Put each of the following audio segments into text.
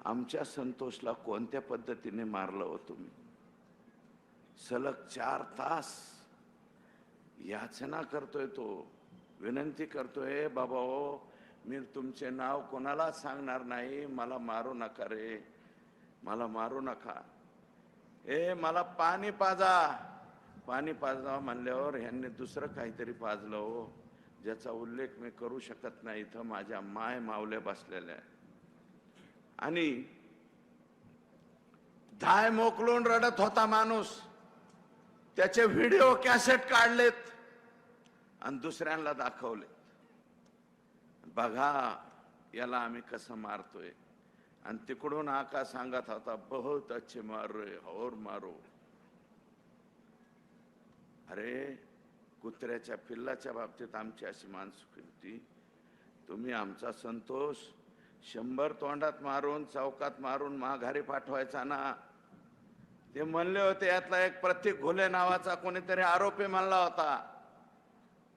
आमच्या संतोषला कोणत्या पद्धतीने मारलं हो तुम्ही? सलग 4 तास याचना करतोय तो, विनंती करतोय, बाबा हो मी तुमचे नाव कोणाला सांगणार नाही, मला मारू नका रे, मला मारू नका. मला पाणी पाजा, पाणी पाजा म्हणल्यावर ह्यांनी दुसरं काहीतरी पाजलं हो, ज्याचा उल्लेख मी करू शकत नाही. इथं माझ्या माय मावल्या बसलेल्या आणि धाय मोकलून रडत होता माणूस. त्याचे व्हिडिओ कॅसेट काढलेत आणि दुसऱ्यांना दाखवले. बघा याला आम्ही कसं मारतोय. आणि तिकडून आका सांगत होता, बहुत अच्छे मार रहे और मारो. अरे कुत्र्याच्या पिल्लाच्या बाबतीत आमची अशी मानसिकता होती, तुम्ही आमचा संतोष 100 तोंडात मारून चौकात मारून माघारी पाठवायचा ना. ते म्हणले होते, यातला एक प्रतीक घुले नावाचा कोणीतरी आरोपी म्हणला होता,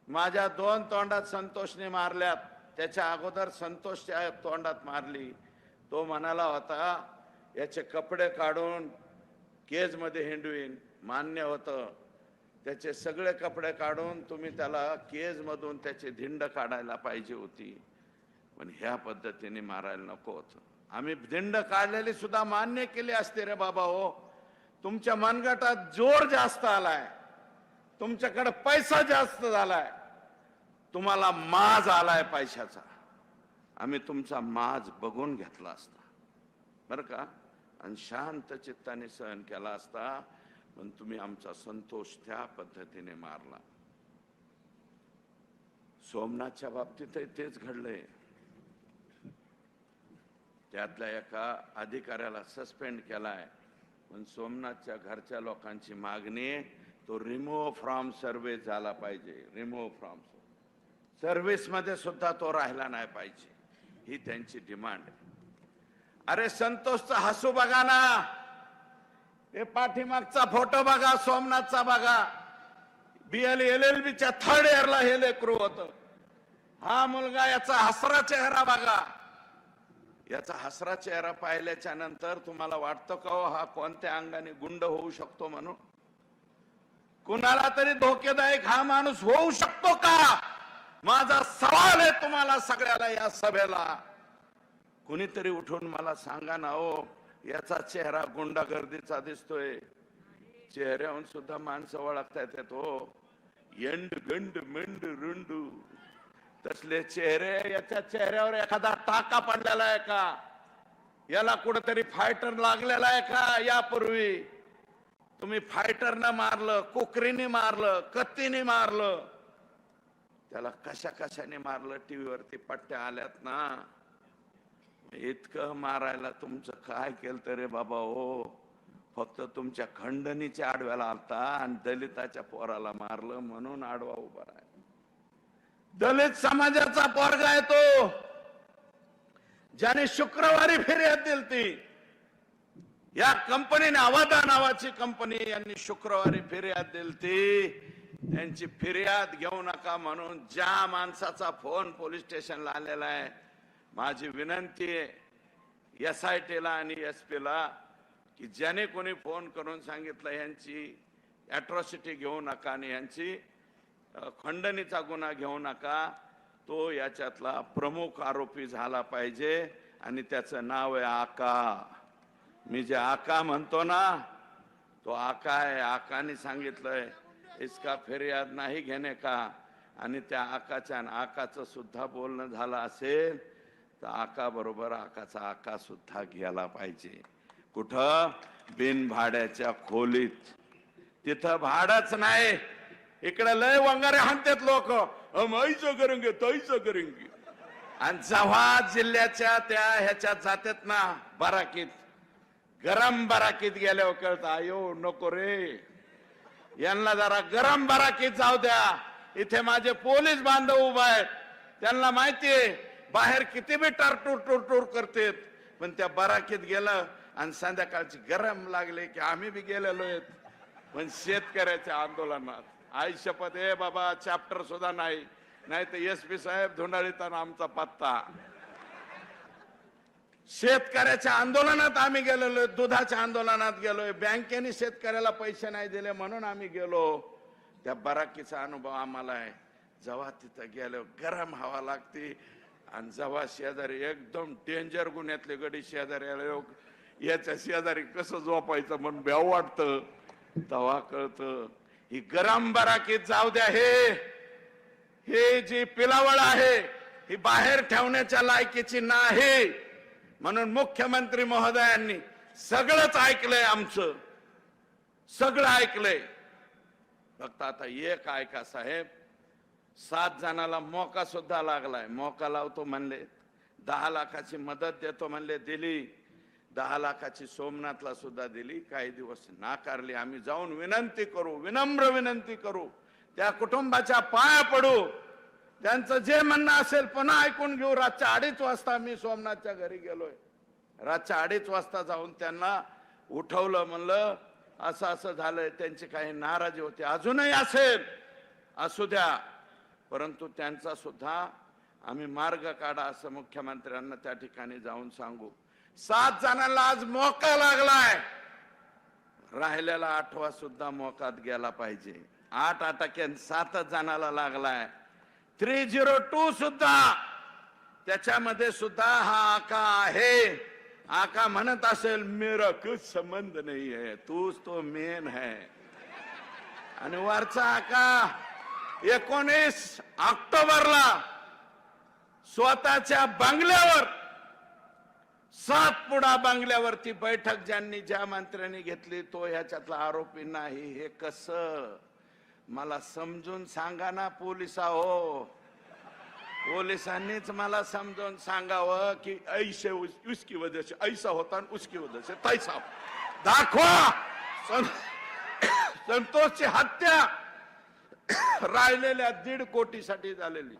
माझ्या 2 तोंडात संतोषने मारल्यात, त्याच्या अगोदर संतोषच्या तोंडात मारली. तो म्हणाला होता याचे कपडे काढून केज मध्ये हिंडवीन. मान्य होतं, त्याचे सगळे कपडे काढून तुम्ही त्याला केज मधून त्याची धिंड काढायला पाहिजे होती, पण ह्या पद्धतीने मारायला नको होतं. आम्ही धिंड काढलेली सुद्धा मान्य केली असते रे बाबा हो. तुमच्या मनगटात जोर जास्त आलाय, तुमच्याकडे पैसा जास्त झालाय, तुम्हाला माज आलाय पैशाचा. आम्ही तुमचा माज बघून घेतला असता बरं का, आणि शांत चित्ताने सहन केला असता, पण तुम्ही आमचा संतोष त्या पद्धतीने मारला. सोमनाथच्या बाबतीतही तेच घडलंय. त्यातल्या एका अधिकाऱ्याला सस्पेंड केलाय, पण सोमनाथच्या घरच्या लोकांची मागणी तो रिमूव्ह फ्रॉम सर्व्हिस झाला पाहिजे. रिमूव्ह फ्रॉम सर्व्हिस मध्ये सुद्धा तो राहिला नाही पाहिजे, ही त्यांची डिमांड आहे. अरे संतोषचा हसू बघा ना, हे पाठीमागचा फोटो बघा, सोमनाथचा बघा. LLBच्या 3rd इयरला हे लेकरू होतं. हा मुलगा, याचा हसरा चेहरा बघा. याचा हसरा चेहरा पाहिल्याच्या नंतर तुम्हाला वाटतं का हा कोणत्या अंगाने गुंड होऊ शकतो म्हणून? कुणाला तरी धोकेदायक हा माणूस होऊ शकतो का? माझा सवाल आहे तुम्हाला सगळ्याला या सभेला. कुणीतरी उठून मला सांगा ना हो, याचा चेहरा गुंडागर्दीचा दिसतोय. चेहऱ्याहून सुद्धा माणसं ओळखतात येतो. यंड गंड मेंड रुंडू तसले चेहरे. याच्या चेहऱ्यावर एखादा टाका पडलेला आहे का? याला कुठेतरी फायटर लागलेला आहे का? यापूर्वी तुम्ही फायटरनं मारलं, कुकरीने मारलं, कत्तीने मारलं, त्याला कशा कशाने मारलं. टीव्हीवरती पट्ट्या आल्यात ना. इतकं मारायला तुमचं काय केलं तरी बाबा हो. फक्त तुमच्या खंडणीच्या आडव्याला आलता आणि दलिताच्या पोराला मारलं म्हणून आडवा उभा आहे. दलित समाजाचा पोरगा आहे तो, ज्याने शुक्रवारी फिर्याद दिलती. या कंपनीने, अवादा नावाची कंपनी, यांनी शुक्रवारी फिर्याद दिलती. त्यांची फिर्याद घेऊ नका म्हणून ज्या माणसाचा फोन पोलीस स्टेशनला आलेला आहे, माझी विनंती आहे SITला आणि SP ला की ज्याने कोणी फोन करून सांगितलं यांची अॅट्रॉसिटी घेऊ नका आणि यांची खंडणीचा गुन्हा घेऊ नका, तो याच्यातला प्रमुख आरोपी झाला पाहिजे. आणि त्याचं नाव आहे आका. मी जे आका म्हणतो ना, तो आका आहे. आकाने सांगितलंय इसका फिर्याद नाही घेणे का. आणि त्या आकाचं सुद्धा बोलणं झालं असेल तर आका बरोबर आकाचा आका सुद्धा घ्यायला पाहिजे. कुठं? बिन भाड्याच्या खोलीत. तिथं भाडच नाही. इकडे लय वंगारे हाणतात लोक, हम ऐसं करेंगे तैसं करेंगे. आणि जेव्हा जिल्ह्याच्या त्या ह्याच्यात जातात ना, बराकीत, गरम बराकीत गेल्यावर कळतं आयो नको रे, यांना जरा गरम बराकीत जाऊ द्या. इथे माझे पोलीस बांधव उभा आहेत, त्यांना माहितीये बाहेर किती बी टरटूर टूर करतात, पण त्या बराकीत गेलं आणि संध्याकाळची गरम लागले की आम्ही बी गेलेलो आहेत. पण शेतकऱ्याच्या आंदोलनात आई शपथ आहे बाबा, चॅप्टर सुद्धा नाही तर SP साहेब धुंडाळीताना आमचा पत्ता. शेतकऱ्याच्या आंदोलनात आम्ही गेलेलो, दुधाच्या आंदोलनात गेलोय, बँकेने शेतकऱ्याला पैसे नाही दिले म्हणून आम्ही गेलो. त्या बराकीचा अनुभव आम्हाला आहे. जेव्हा तिथं गेलो गरम हवा लागते आणि जेव्हा शेजारी एकदम डेंजर गुन्ह्यातले गडी शेजारी आले, याच्या शेजारी कसं झोपायचं म्हणून भ्याव वाटतं, तेव्हा कळतं ही गरम बराकीत जाऊ द्या. हे जी पिलावळ आहे ही बाहेर ठेवण्याच्या लायकीची नाही. म्हणून मुख्यमंत्री महोदयांनी सगळंच ऐकलंय, आमचं सगळं ऐकलंय. फक्त आता एक ऐका साहेब, 7 जणाला मोका सुद्धा लागलाय. मोका लावतो म्हणले, 10 लाखाची मदत देतो म्हणले, दिली. 10 लाखाची सोमनाथला सुद्धा दिली. काही दिवस नाकारली. आम्ही जाऊन विनंती करू, विनम्र विनंती करू, त्या कुटुंबाच्या पाया पडू, त्यांचं जे म्हणणं असेल पुन्हा ऐकून घेऊ. रातच्या 2:30 वाजता मी सोमनाथच्या घरी गेलोय. रातच्या 2:30 वाजता जाऊन त्यांना उठवलं, म्हणलं असं असं झालंय. त्यांची काही नाराजी होती, अजूनही असेल, असू द्या, परंतु त्यांचा सुद्धा आम्ही मार्ग काढा असं मुख्यमंत्र्यांना त्या ठिकाणी जाऊन सांगू. 7 जणांना आज मोका लागलाय, राहिलेला 8वा सुद्धा मोकात गेला पाहिजे. 8 अटकेन 7 जणाला लागलाय. 302 सुद्धा, त्याच्यामध्ये सुद्धा हा आका आहे. आका म्हणत असेल मेरा कुछ संबंध नहीं है, तूच तो मेन है. आणि वरचा आका 19 ऑक्टोबरला स्वतःच्या बंगल्यावर, सातपुडा बंगल्यावरती बैठक ज्या मंत्र्यांनी घेतली तो ह्याच्यातला आरोपी नाही. हे कसं मला समजून सांगा ना पोलिसा हो. पोलिसांनीच मला समजून सांगावं की ऐसे उसकी वजह से ऐसा होता आणि उसकी वजह से तैसा. दाखवा. संतोषची हत्या राहिलेल्या 1.5 कोटीसाठी झालेली.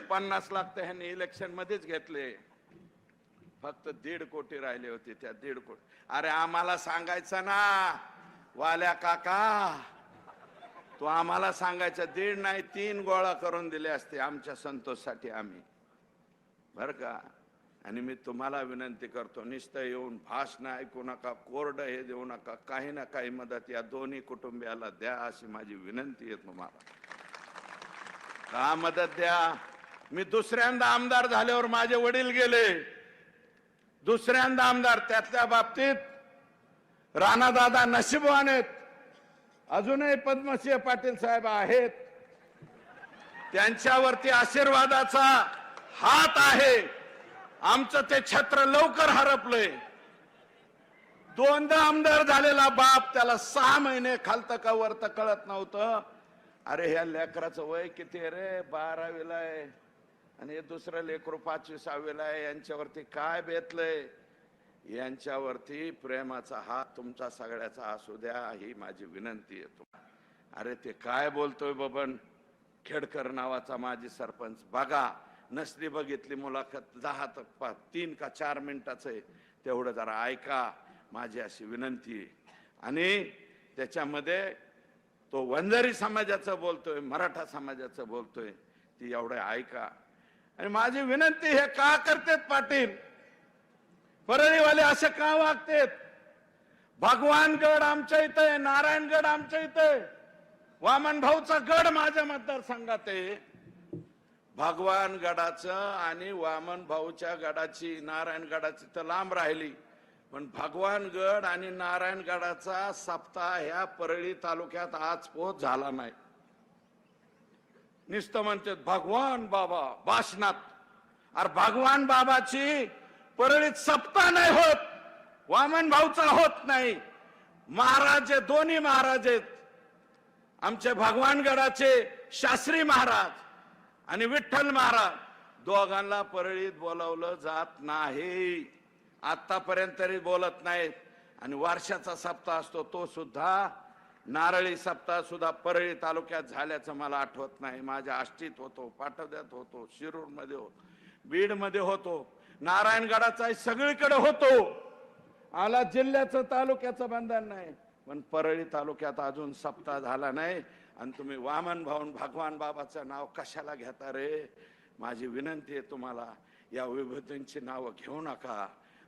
50 लाख तर ह्यांनी इलेक्शन मध्येच घेतले. फक्त 1.5 कोटी राहिले होते. त्या 1.5 कोटी, अरे आम्हाला सांगायचं ना वाल्या काका, तो आम्हाला सांगायचं. 1.5 नाही 3 गोळा करून दिले असते आमच्या संतोषसाठी आम्ही, बर का. आणि मी तुम्हाला विनंती करतो, नुसतं येऊन भाषण ऐकू नका, कोरडं हे देऊ नका, काही ना काही मदत या दोन्ही कुटुंबियाला द्या अशी माझी विनंती आहे तुम्हाला. का मदत द्या. मी दुसऱ्यांदा आमदार झाल्यावर माझे वडील गेले, दुसऱ्यांदा आमदार. त्यातल्या बाबतीत राणादादा नशीबवान आहेत. अजूनही पद्मसिंह पाटील साहेब आहेत, त्यांच्यावरती आशीर्वादाचा हात आहे. आमचं ते छत्र लवकर हरपलंय. 2दा आमदार झालेला बाप, त्याला 6 महिने खालतं का वरतं कळत नव्हतं. अरे ह्या लेकराचं वय किती आहे रे, 12वीला आहे, आणि हे दुसरं लेकरू 5वी 6वीला आहे. यांच्यावरती काय बेतलंय. यांच्यावरती प्रेमाचा हात तुमचा सगळ्याचा असू द्या ही माझी विनंती आहे तुम्हाला. अरे ते काय बोलतोय बबन खेडकर नावाचा माजी सरपंच, बघा. नसली बघितली मुलाखत, 3 का 4 मिनिटाचं आहे, तेवढं जरा ऐका, माझी अशी विनंती आहे. आणि त्याच्यामध्ये तो वंजारी समाजाचं बोलतोय, मराठा समाजाचं बोलतोय, ती एवढं ऐका. आणि माझी विनंती, हे का करतेत पाटील, परळीवाले असे का वागतेत. भगवानगड आमच्या इथे आहे, नारायणगड आमच्या इथे आहे, वामन भाऊचा गड माझ्या मतदारसंघात आहे. भगवानगडाचं आणि वामन भाऊच्या गडाची, नारायणगडाची तर लांब राहिली, पण भगवानगड आणि नारायणगडाचा सप्ताह ह्या परळी तालुक्यात आज पोहोच झाला नाही. नुसतं म्हणतात भगवान बाबा भाषणात. अरे भगवान बाबाची परळीत सप्ताह नाही होत, वामन भाऊचा होत नाही. महाराज, दोन्ही महाराज आहेत आमचे, भगवानगडाचे शास्त्री महाराज आणि विठ्ठल महाराज, दोघांना परळीत बोलावलं जात नाही. आतापर्यंत तरी बोलत नाहीत. आणि वर्षाचा सप्ताह असतो तो सुद्धा, नारळी सप्ताह सुद्धा परळी तालुक्यात झाल्याचं मला आठवत नाही. माझ्या आष्टीत होतो, पाटोद्यात होतो, शिरूर मध्ये होतो, बीड मध्ये होतो, नारायणगडाचा सगळीकडे होतो. आला जिल्ह्याचं तालुक्याचं बंधन नाही, पण परळी तालुक्यात अजून सप्ताह झाला नाही. आणि तुम्ही वामन भाऊन भगवान बाबाचं नाव कशाला घेता रे. माझी विनंती आहे तुम्हाला, या विभूतींची नावं घेऊ नका,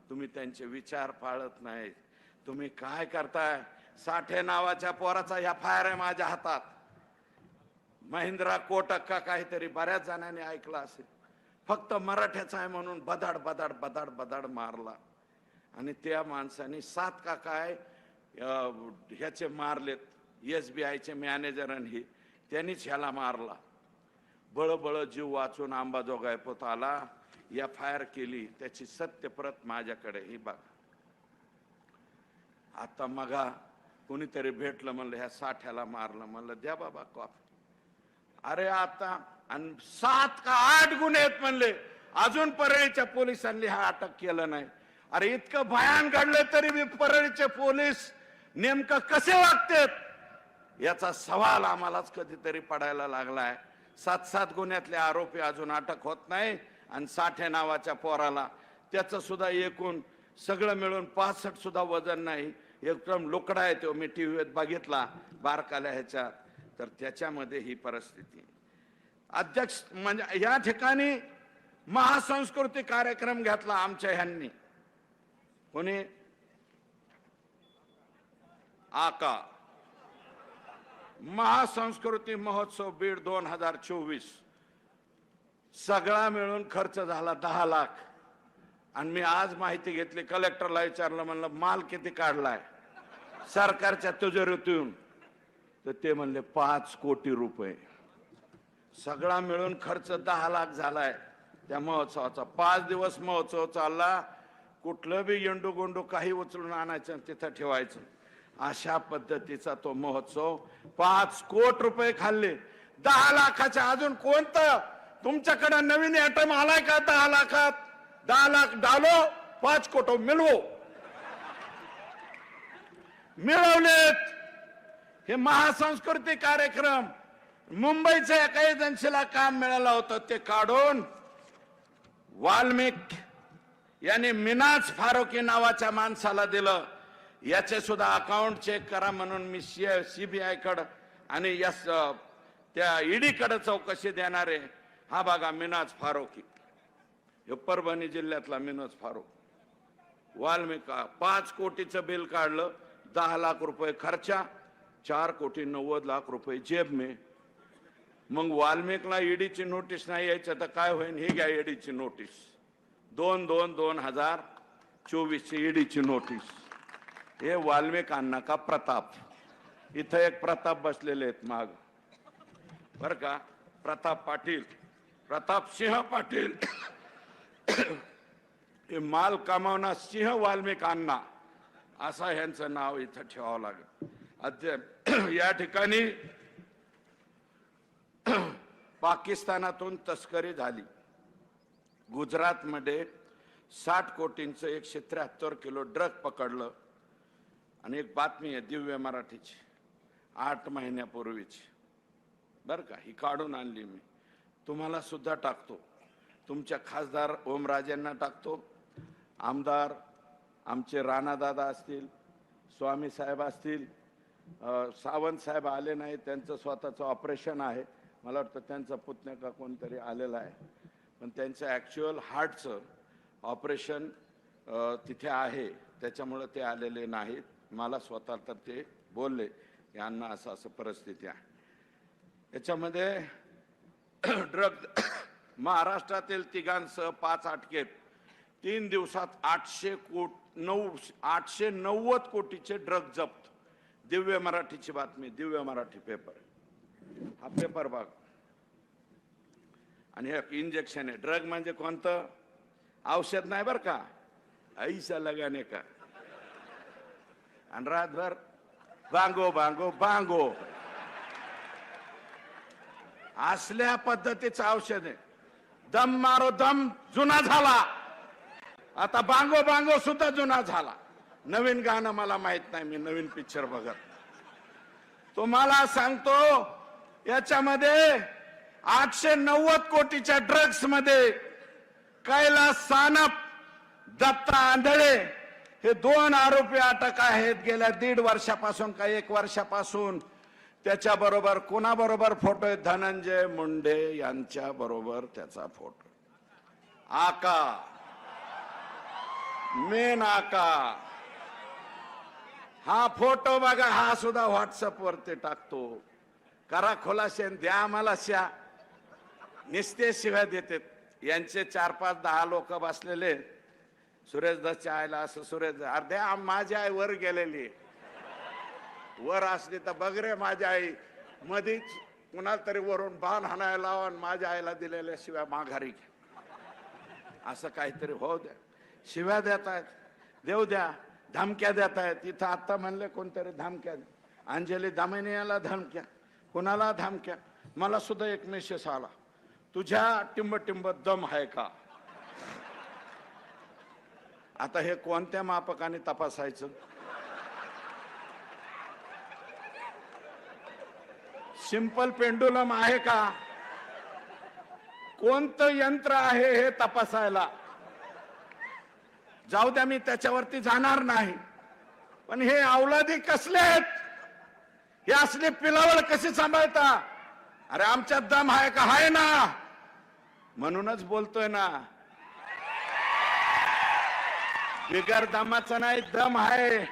तुम्ही त्यांचे विचार पाळत नाही. तुम्ही काय करताय? साठे नावाच्या पोराचा FIR आहे माझ्या हातात. महिंद्रा कोटक का काहीतरी, बऱ्याच जणांनी ऐकलं असेल. फक्त मराठ्याचा आहे म्हणून बदाड बदाड बदाड बदाड मारला. आणि त्या माणसाने 7 का काय ह्याचे मारलेत, SBIचे मॅनेजरांनी, त्यांनीच ह्याला मारला. बळबळ जीव वाचून अंबाजोगाई पोत आला, FIR केली. त्याची सत्यप्रत माझ्याकडे ही बघा. आता मगा कोणीतरी भेटलं, म्हणलं ह्या साठ्याला मारलं. म्हणलं द्या बाबा कॉपी. अरे आता 7 का 8 गुन्हे आहेत म्हणले, अजून परळीच्या पोलिसांनी हा अटक केलं नाही. अरे इतकं भयान घडलं तरी मी परळीचे पोलीस नेमकं कसे वागतात याचा सवाल आम्हालाच कधीतरी पडायला लागलाय. 7 गुन्ह्यातले आरोपी अजून अटक होत नाही. आणि साठे नावाच्या पोराला त्याचं सुद्धा एकूण सगळं मिळून 65 सुद्धा वजन नाही. एकदम लुकडा आहे तो. मी टीव्हीत बघितला बारकाल्या ह्याच्यात, तर त्याच्यामध्ये ही परिस्थिती. अध्यक्ष म्हणजे या ठिकाणी महासंस्कृती कार्यक्रम घेतला आमच्या ह्यांनी. कोणी? आका महासंस्कृती महोत्सव बीड 2024. सगळा मिळून खर्च झाला 10 लाख. आणि मी आज माहिती घेतली, कलेक्टरला विचारलं, म्हणलं माल किती काढलाय सरकारच्या तिजोरीतून? तर ते म्हणले 5 कोटी रुपये. सगळा मिळून खर्च 10 लाख झालाय त्या महोत्सवाचा. 5 दिवस महोत्सव चालला. कुठलं बी येंडू गोंडू काही उचलून आणायचं तिथं ठेवायचं, अशा पद्धतीचा तो महोत्सव. 5 कोटी रुपये खाल्ले 10 लाखाच्या. अजून कोणतं तुमच्याकडे नवीन आयटम आलाय का? 10 लाखात 10 लाख डालो 5 कोटी मिळवो. मिळवलेत. हे महासंस्कृती कार्यक्रम मुंबईच्या एका एजन्सीला काम मिळालं होतं, ते काढून वाल्मिक याने मिनाज फारुकी नावाच्या माणसाला दिलं. याचे सुद्धा अकाउंट चेक करा म्हणून मी CBI कडे आणि त्या ED कडे चौकशी देणार आहे. हा बघा मिनाज फारुकी, हे परभणी जिल्ह्यातला मिनाज फारुक. वाल्मिक 5 कोटीचं बिल काढलं, 10 लाख रुपये खर्चा, 4 कोटी 90 लाख रुपये जेब में. मग वाल्मिकला EDची नोटीस नाही यायचं तर काय होईल? ही घ्या EDची नोटीस. 2/2/2024 EDची नोटीस. हे वाल्मिक अण्णा का प्रताप. इथं एक प्रताप बसलेले आहेत माग, बर का, प्रताप पाटील, प्रताप सिंह पाटील. हे माल कमावणार सिंह वाल्मिक अण्णा, असा ह्यांचं नाव इथं ठेवावं लागेल. या ठिकाणी पाकिस्तानातून तस्करी झाली. गुजरातमध्ये 60 कोटींचं 173 किलो ड्रग पकडलं. आणि एक बातमी आहे दिव्य मराठीची 8 महिन्यापूर्वीची, बर का, ही काढून आणली मी. तुम्हाला सुद्धा टाकतो, तुमच्या खासदार ओमराजेंना टाकतो, आमदार आमचे राणादादा असतील, स्वामी साहेब असतील, सावंत साहेब आले नाही, त्यांचं स्वतःचं ऑपरेशन आहे. मला वाटतं त्यांचा पुतण्या का कोणतरी आलेला आहे, पण त्यांचं ॲक्च्युअल हार्टचं ऑपरेशन तिथे आहे, त्याच्यामुळे ते आलेले नाहीत. मला स्वतः तर ते बोलले यांना असं असं परिस्थिती आहे. याच्यामध्ये ड्रग महाराष्ट्रातील तिघांसह 5 अटकेत. 3 दिवसात 890 कोटीचे ड्रग जप्त. दिव्य मराठीची बातमी, दिव्य मराठी पेपर, हा पेपर बघ. आणि हे इंजेक्शन आहे. ड्रग म्हणजे कोणतं? औषध नाही बर का, ऐसा लगाने का. आणि रातभर बांगो बांगो बांगो, असल्या पद्धतीचं औषध आहे. दम मारो दम जुना झाला, आता बांगो बांगो सुद्धा जुना झाला. नवीन गाणं मला माहित नाही, मी नवीन पिक्चर बघत. तुम्हाला सांगतो याच्यामध्ये 890 कोटीच्या ड्रग्स मध्ये कैलास सानप, दत्ता आंधळे हे 2 आरोपी अटक आहेत. गेल्या 1.5 वर्षापासून का 1 वर्षापासून त्याच्याबरोबर कोणाबरोबर फोटो आहे? धनंजय मुंडे यांच्या बरोबर त्याचा फोटो. आका, मेन आका. हा फोटो बघा, हा सुद्धा व्हॉट्सअप वरती टाकतो. करा खुलासे, द्या आम्हाला शा. निस्ते शिव्या देतात. यांचे 4-5-10 लोक बसलेले. सुरेश दसच्या आईला असं, सुरेश अर्ध्या माझी आई वर गेलेली, वर असली तर बघ रे माझी आई, मधीच कुणाला तरी वरून बाण हाणायला लावा आणि माझ्या आईला दिलेल्या शिव्या माघारी घ्या. असं काहीतरी हो द्या. शिव्या देतायत, देऊ द्या. धमक्या देतायत. इथं आता म्हणले कोणतरी धमक्या, अंजली दामिनीला धमक्या, कुणाला धमक्या. मला सुद्धा एक मेसेज आला, तुझ्या टिंब टिंब दम आहे का. आता हे कोणत्या मापकाने तपासायचं. सिंपल पेंडुलम आहे का, कोणतं यंत्र आहे हे तपासायला. जाऊ द्या, मी त्याच्यावरती जाणार नाही. पण हे अवलादी कसले आहेत, हे असले पिलावळ कशी सांभाळता. अरे आमच्यात दम आहे का, आहे ना, म्हणूनच बोलतोय ना. बिगर दमाचा नाही, दम आहे.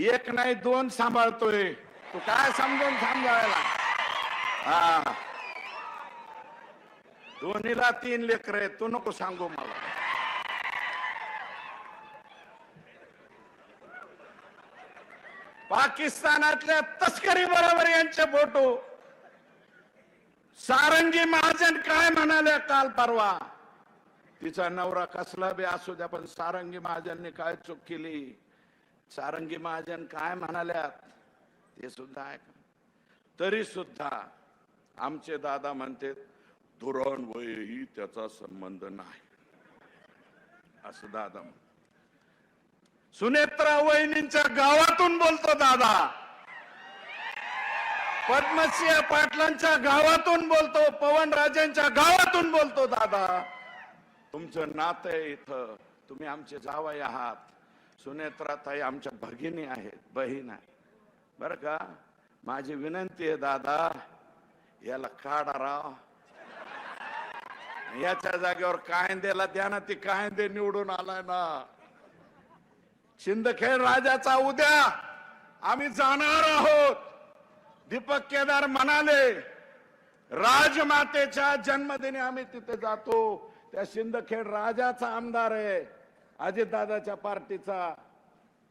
एक नाही 2 सांभाळतोय. तू काय समजून सांभाळायला. हा, दोन्हीला 3 लेकर आहेत. तू नको सांगू मला. पाकिस्तानातल्या तस्करी बरोबर यांचे फोटो. सारंगी महाजन काय म्हणाले काल परवा, तिचा नवरा कसला बी असू द्या, पण सारंगी महाजनने काय चूक केली. सारंगी महाजन काय म्हणाल्यात ते सुद्धा ऐका. तरी सुद्धा आमचे दादा म्हणते धोरण वयही त्याचा संबंध नाही, असं दादा. सुनेत्रा वहिनींच्या गावातून बोलतो दादा, पद्मसिंह पाटलांच्या गावातून बोलतो, पवनराजेंच्या गावातून बोलतो दादा. तुमचं नातं आहे इथं, तुम्ही आमचे जावई आहात. सुनेत्राताई आमच्या भगिनी आहेत, बहीण आहे बरं का. माझी विनंती आहे दादा, याला काढा राव. याच्या जागेवर कायंदेला द्या ना, ती कायंदे निवडून आलाय ना. शिंदखेड राजाचा उद्या आम्ही जाणार आहोत. दीपक केदार म्हणाले राजमातेच्या जन्मदिनी आम्ही तिथे जातो. त्या शिंदखेड राजाचा आमदार आहे, अजितदादाच्या पार्टीचा,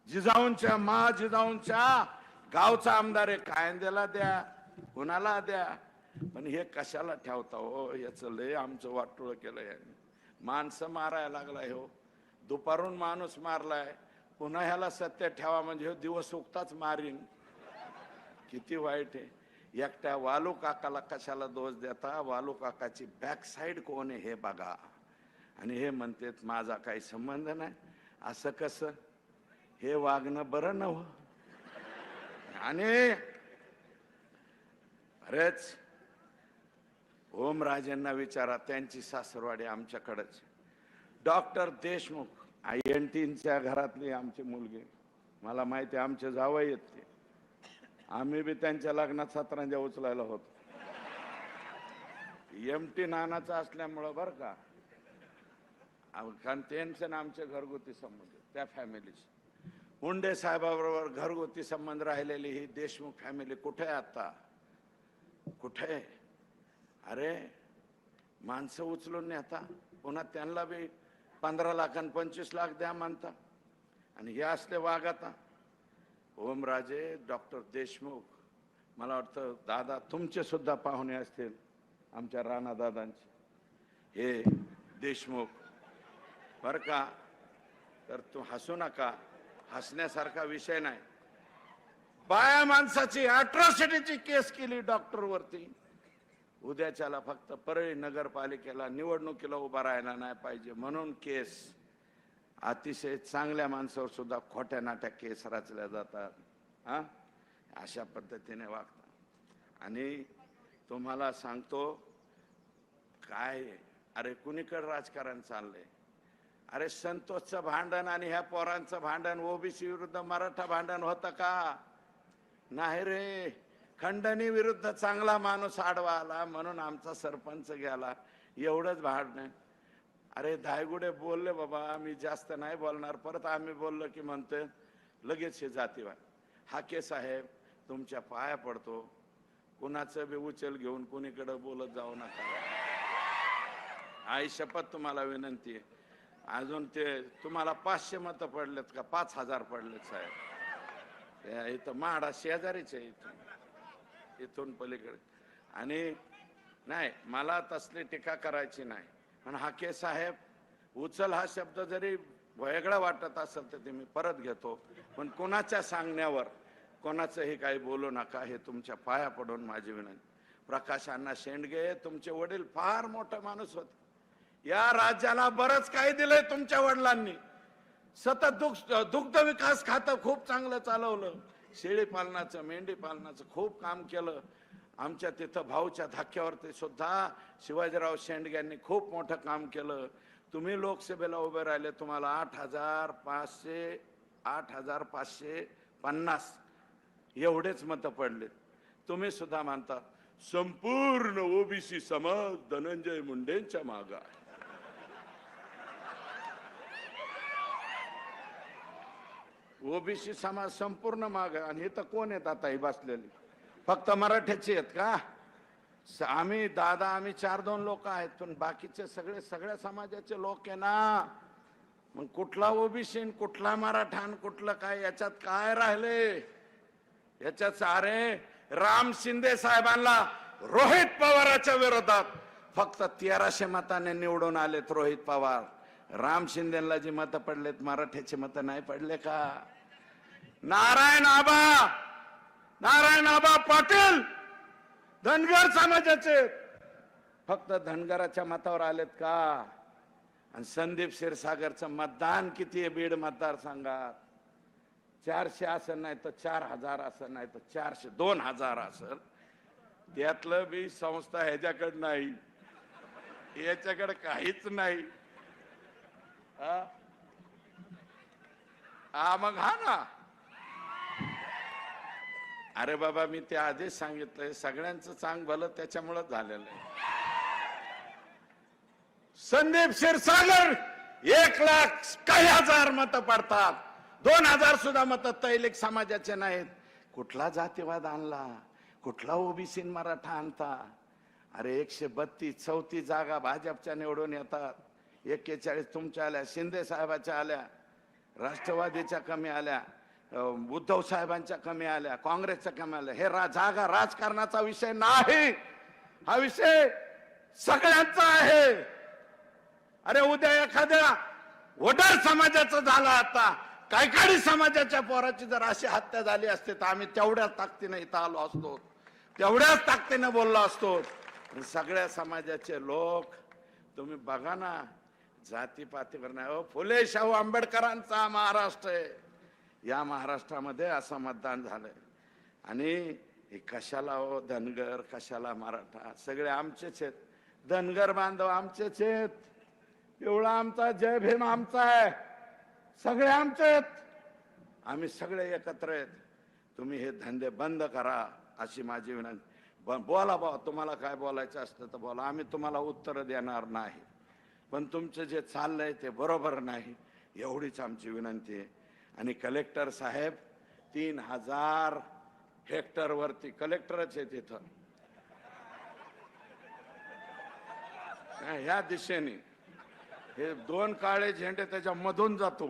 जिजाऊंच्या जिजाऊंच्या गावचा आमदार आहे. कायंदेला द्या, कुणाला द्या, पण हे कशाला ठेवता हो. याचं लय आमचं वाटोळ केलं यांनी. माणसं मारायला लागलाय हो, दुपारून माणूस मारलाय, पुन्हा ह्याला सत्य ठेवा म्हणजे दिवस उगताच मारीन. किती वाईट आहे. एकट्या वालू काकाला कशाला दोष देता. वालू काकाची बॅक साइड कोण आहे हे बघा. आणि हे म्हणतात माझा काही संबंध नाही. असं कसं, हे वागणं बरं नव्ह. आणि बरेच ओमराजेंना विचारा, त्यांची सासरवाडी आमच्याकडेच. डॉक्टर देशमुख INTच्या घरातली आमची मुलगी, मला माहिती आमचे जावई आहेत ते. आम्ही बी त्यांच्या लग्नात सतरंजा उचलायला होतो. MT नानाचं असल्यामुळं बरं का, कारण त्यांचं आमचे घरगुती संबंध, त्या फॅमिलीचे. मुंडे साहेबाबरोबर घरगुती संबंध राहिलेली ही देशमुख फॅमिली कुठे आहे आता, कुठे. अरे माणसं उचलून नेता, पुन्हा त्यांना बी 15 लाख आणि 25 लाख द्या म्हणता. आणि हे असले वाघ आता. ओमराजे, डॉक्टर देशमुख, मला वाटतं दादा तुमचे सुद्धा पाहुणे असतील आमच्या राणा दादांचे, हे देशमुख बर का. तर तू हसू नका, हसण्यासारखा विषय नाही. बाया माणसाची अट्रॉसिटीची केस केली डॉक्टर वरती. उद्याच्याला फक्त परळी नगरपालिकेला निवडणुकीला उभा राहायला नाही पाहिजे म्हणून केस. अतिशय चांगल्या माणसावर सुद्धा खोट्या नाट्या केस रचल्या जातात. हा, अशा पद्धतीने वागतात. आणि तुम्हाला सांगतो काय, अरे कुणीकडे राजकारण चाललंय. अरे संतोषचं भांडण आणि ह्या पोरांचं भांडण, ओबीसी विरुद्ध मराठा भांडण होतं का नाही रे. खंडणी विरुद्ध चांगला माणूस आडवा आला म्हणून आमचा सरपंच गेला, एवढंच भांडण. अरे धायगुडे बोलले बाबा, आम्ही जास्त नाही बोलणार. परत आम्ही बोललो की म्हणतोय लगेच हे जातीवाद. हाके साहेब तुमच्या पाया पडतो, कुणाचं बी उचल घेऊन कुणीकडे बोलत जाऊ नका. आई शपथ तुम्हाला विनंती आहे. अजून ते तुम्हाला 500 मतं पडलेत का 5000 पडलेत साहेब? इथं माडा शेजारीच आहे, इथून पलीकडे. आणि नाही, मला तसली टीका करायची नाही, पण हाके साहेब उचल हा शब्द जरी वेगळा वाटत असेल तर ते मी परत घेतो, पण कोणाच्या सांगण्यावर कोणाचंही काही बोलू नका, हे तुमच्या पाया पडून माझी विनंती. प्रकाश अण्णा शेंडगे तुमचे वडील फार मोठा माणूस होते. या राज्याला बरंच काही दिलंय तुमच्या वडिलांनी. सतत दुग्ध विकास खातं खूप चांगलं चालवलं, शेळी पालनाचं मेंढी पालनाचं खूप काम केलं. आमच्या तिथं भाऊच्या धक्क्यावरती सुद्धा शिवाजीराव शेंडग्यांनी खूप मोठं काम केलं. तुम्ही लोकसभेला उभे राहिले, तुम्हाला 8,550 एवढेच मतं पडले. तुम्ही सुद्धा म्हणता संपूर्ण ओबीसी समाज धनंजय मुंडेंच्या मागे आहे. ओबीसी समाज संपूर्ण मागे, आणि हे तर कोण आहेत आता ही बसलेली? फक्त मराठ्याचे आहेत का? आम्ही 4-2 लोक आहेत, पण बाकीचे सगळ्या समाजाचे लोक आहे ना. मग कुठला ओबीसी, कुठला मराठा, कुठलं काय, याच्यात काय राहिले? याच्यात अरे राम शिंदे साहेबांना रोहित पवाराच्या विरोधात फक्त 1300 मताने निवडून आलेत रोहित पवार. राम शिंदेला जी मतं पडलेत मराठ्याचे मतं नाही पडले का? नारायण आबा पाटील धनगर समाजाचे फक्त धनगराच्या मतावर आलेत का? आणि संदीप क्षीरसागरचं मतदान किती आहे बीड मतदारसंघात? 400 असेल, नाही तर 4000 असेल, नाही तर 2000 असेल. त्यातलं बी संस्था ह्याच्याकडे नाही, याच्याकडे काहीच नाही. मग हा ना. अरे बाबा, मी ते आधीच सांगितलंय, सगळ्यांचं चांग भलं त्याच्यामुळे झालेलं आहे. संदीप क्षीरसागर 1,00,000 मतं पडतात, 2000 सुद्धा मतं तैलिक समाजाचे नाहीत. कुठला जातीवाद आणला? कुठला ओबीसी मराठा आणता? अरे 132-34 जागा भाजपच्या निवडून येतात, 41 तुमच्या आल्या, शिंदे साहेबाच्या आल्या, राष्ट्रवादीच्या कमी आल्या, उद्धव साहेबांच्या कमी आल्या, काँग्रेसच्या कमी आल्या. हे जागा राजकारणाचा विषय नाही, हा विषय सगळ्यांचा आहे. अरे उद्या एखाद्या वडार समाजाचं झालं, आता कायकाडी समाजाच्या पोराची जर अशी हत्या झाली असते तर आम्ही तेवढ्याच ताकदीने इथं आलो असतो, तेवढ्याच ताकदीने बोललो असतो. सगळ्या समाजाचे लोक तुम्ही बघा ना, जातीपातीवर नाही. फुले शाहू आंबेडकरांचा महाराष्ट्र आहे. या महाराष्ट्रामध्ये असं मतदान झालंय. आणि हे कशाला हो धनगर, कशाला मराठा? सगळे आमचेच आहेत. धनगर बांधव आमचेच आहेत, पिवळा आमचा, जय भीम आमचा आहे, सगळे आमचे आहेत. आम्ही सगळे एकत्र आहेत. तुम्ही हे धंदे बंद करा अशी माझी विनंती. बोला बाबा, तुम्हाला काय बोलायचं असतं तर बोला, आम्ही तुम्हाला उत्तर देणार नाही, पण तुमचं जे चाललंय ते बरोबर नाही, एवढीच आमची विनंती आहे. आणि कलेक्टर साहेब 3000 हेक्टर वरती कलेक्टरच आहे तिथं, ह्या दिशेने हे 2 काळे झेंडे त्याच्या मधून जातो.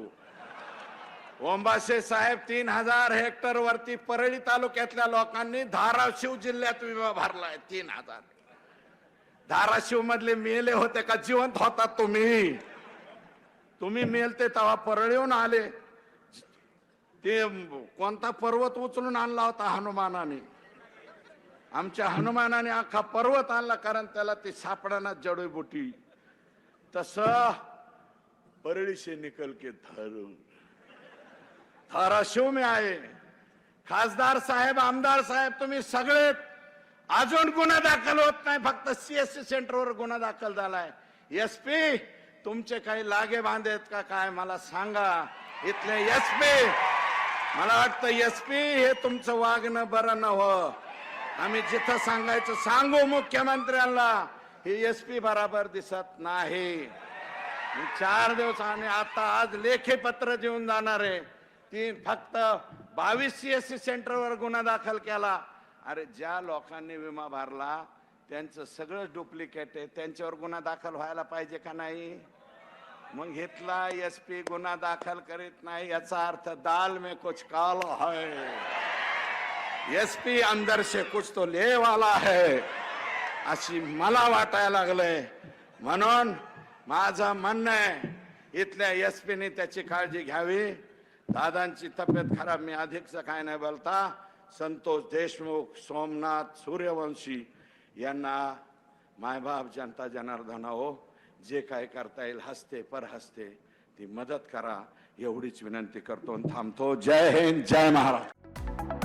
ओंबासे साहेब 3000 हेक्टर वरती परळी तालुक्यातल्या लोकांनी धाराशिव जिल्ह्यात विमा भरलाय. 3000 धाराशिव मधले मेले होते का जिवंत होतात? तुम्ही मेलते तेव्हा परळीहून आले. ते कोणता पर्वत उचलून आणला होता हनुमानाने? आमच्या हनुमानाने अख्खा पर्वत आणला, कारण त्याला ते सापडाना जडीबुटी. तसं परळी से निकल के धाराशिव में आए. खासदार साहेब, आमदार साहेब, तुम्ही सगळे अजून गुन्हा दाखल होत नाही, फक्त सीएससी सेंटरवर गुन्हा दाखल झालाय. एसपी तुमचे काही लागे बांधे आहेत का काय मला सांगा. इथले एसपी, मला वाटतं एसपी हे तुमचं वागणं बरं नव्हतं. आम्ही जिथं सांगायचं सांगू मुख्यमंत्र्यांना, हे एसपी बराबर दिसत नाही. मी 4 दिवसांनी आता आज लेखी पत्र देऊन जाणार आहे. फक्त 22 CSC सेंटरवर गुन्हा दाखल केला. अरे ज्या लोकांनी विमा भरला त्यांचं सगळं डुप्लिकेट आहे, त्यांच्यावर गुन्हा दाखल व्हायला पाहिजे का नाही? मग घेतला SP गुन्हा दाखल करीत नाही याचा अर्थ दाल में कुछ काला है. SP अंदर से कुछ तो ले वाला है अशी मला वाटायला लागलंय. म्हणून माझं म्हणणं आहे इथल्या SP ने त्याची काळजी घ्यावी. दादांची तब्येत खराब, मी अधिकच काय नाही बोलता. संतोष देशमुख, सोमनाथ सूर्यवंशी यांना मायबाप जनता जनार्दन हो जे काय करता येईल हस्ते पर हस्ते ती मदत करा एवढीच विनंती करतो. थांबतो. जय हिंद, जय महाराष्ट्र.